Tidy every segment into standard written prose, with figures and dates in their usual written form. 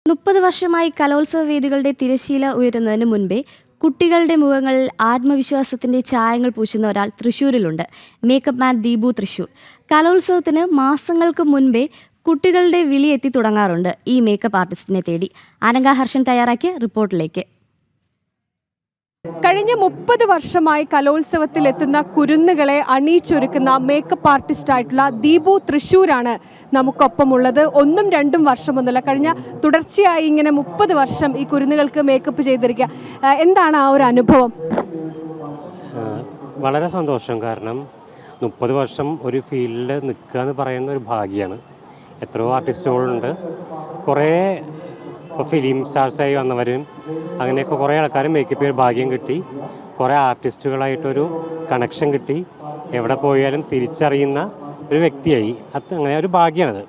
30 വർഷമായി കലോത്സവ വേദികളുടെ തിരശീല ഉയരുന്നതിന് മുൻപേ കുട്ടികളുടെ മുഖങ്ങളിൽ ആത്മവിശ്വാസത്തിന്റെ ഛായങ്ങൾ പൂശുന്ന ഒരാൾ തൃശ്ശൂരിലുണ്ട്. Makeup man Deepu Thrissur. കലോത്സവത്തിന് മാസങ്ങൾക്ക് മുൻപേ കുട്ടികളുടെ വിളി എത്തി തുടങ്ങാറുണ്ട് ഈ മേക്കപ്പ് ആർട്ടിസ്റ്റിനെ തേടി. അനഘ ഹർഷൻ തയ്യാറാക്കിയ റിപ്പോർട്ടിലേക്ക്. കഴിഞ്ഞ 30 വർഷമായി കലോത്സവത്തിൽ എത്തുന്ന കുരുന്നുകളെ അണിയിച്ചൊരുക്കുന്ന മേക്കപ്പ് ആർട്ടിസ്റ്റായിട്ടുള്ള ദീപു തൃശ്ശൂരാണ് നമുക്കൊപ്പമുള്ളത്. 1-2 വർഷമൊന്നുമല്ല, കഴിഞ്ഞ തുടർച്ചയായി ഇങ്ങനെ 30 വർഷം ഈ കുരുന്നുകൾക്ക് മേക്കപ്പ് ചെയ്തിരിക്കുക. എന്താണ് ആ ഒരു അനുഭവം? വളരെ സന്തോഷം. കാരണം 30 വർഷം ഒരു ഫീൽഡിൽ നിൽക്കുക എന്ന് പറയുന്ന ഒരു ഭാഗ്യമാണ്. എത്രയോ ആർട്ടിസ്റ്റുകളുണ്ട്, കുറേ ഇപ്പോൾ ഫിലിം സ്റ്റാർസായി വന്നവരും അങ്ങനെയൊക്കെ കുറേ ആൾക്കാർ മേക്കപ്പ് ചെയ്ത് ഭാഗ്യം കിട്ടി. കുറേ ആർട്ടിസ്റ്റുകളായിട്ടൊരു കണക്ഷൻ കിട്ടി. എവിടെ പോയാലും തിരിച്ചറിയുന്ന ഒരു വ്യക്തിയായി. അത് അങ്ങനെ ഒരു ഭാഗ്യമാണത്.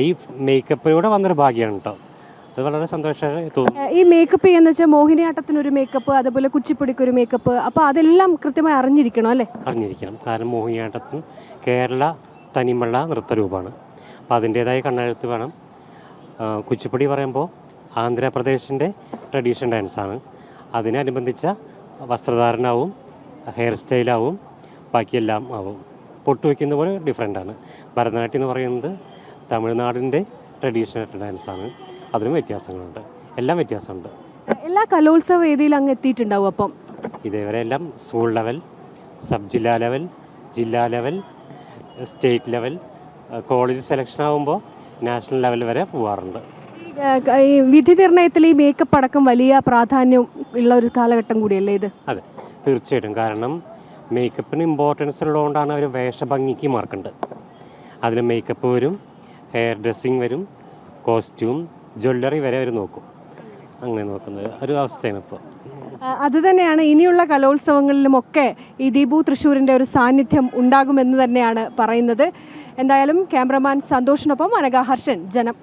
ഈ മേക്കപ്പിലൂടെ വന്നൊരു ഭാഗ്യമാണ് കേട്ടോ. അത് വളരെ സന്തോഷമായി തോന്നുന്നു. ഈ മേക്കപ്പ് ചെയ്യുന്ന വെച്ചാൽ മോഹിനിയാട്ടത്തിനൊരു മേക്കപ്പ്, അതുപോലെ കുച്ചിപ്പുടിക്കൊരു മേക്കപ്പ്, അപ്പോൾ അതെല്ലാം കൃത്യമായി അറിഞ്ഞിരിക്കണം അല്ലേ? അറിഞ്ഞിരിക്കണം. കാരണം മോഹിനിയാട്ടത്തിന് കേരള തനിമയുള്ള നൃത്തരൂപമാണ്. അപ്പോൾ അതിൻ്റേതായ കണ്ണെഴുത്ത് വേണം. കുച്ചിപ്പുടി പറയുമ്പോൾ ആന്ധ്രാപ്രദേശിൻ്റെ ട്രഡീഷണൽ ഡാൻസാണ്. അതിനനുബന്ധിച്ച വസ്ത്രധാരണമാവും, ഹെയർ സ്റ്റൈലാവും, ബാക്കിയെല്ലാം ആവും. പൊട്ട് വയ്ക്കുന്ന പോലെ ഡിഫറെൻ്റാണ്. ഭരതനാട്യം എന്ന് പറയുന്നത് തമിഴ്നാടിൻ്റെ ട്രഡീഷണൽ ഡാൻസാണ്. അതിനും വ്യത്യാസങ്ങളുണ്ട്, എല്ലാം വ്യത്യാസമുണ്ട്. എല്ലാ കലോത്സവ വേദിയിൽ അങ്ങ് എത്തിയിട്ടുണ്ടാവും. അപ്പം ഇതേവരെ എല്ലാം സ്കൂൾ ലെവൽ, സബ് ജില്ലാ ലെവൽ, ജില്ലാ level, state level, college selection ആകുമ്പോൾ നാഷണൽ ലെവൽ വരെ പോകാറുണ്ട്. ഈ വിധി നിർണയത്തിൽ ഈ മേക്കപ്പ് അടക്കം വലിയ പ്രാധാന്യം ഉള്ള ഒരു കാലഘട്ടം കൂടിയല്ലേ ഇത്? അതെ, തീർച്ചയായിട്ടും. കാരണം മേക്കപ്പിന് ഇമ്പോർട്ടൻസ് ഉള്ളതുകൊണ്ടാണ് അവർ വേഷഭംഗിക്ക് മാർക്കുണ്ട്. അതിൽ മേക്കപ്പ് വരും, ഹെയർ ഡ്രസ്സിങ് വരും, കോസ്റ്റ്യൂം, ജ്വല്ലറി വരെ അവർ നോക്കും. അങ്ങനെ നോക്കുന്നത് ഒരു അവസ്ഥയാണ് ഇപ്പോൾ. അതുതന്നെയാണ് ഇനിയുള്ള കലോത്സവങ്ങളിലുമൊക്കെ ഈ ദീപു തൃശ്ശൂരിൻ്റെ ഒരു സാന്നിധ്യം ഉണ്ടാകുമെന്ന് തന്നെയാണ് പറയുന്നത്. എന്തായാലും ക്യാമറമാൻ സന്തോഷിനൊപ്പം അനഘ ഹർഷൻ, ജനം.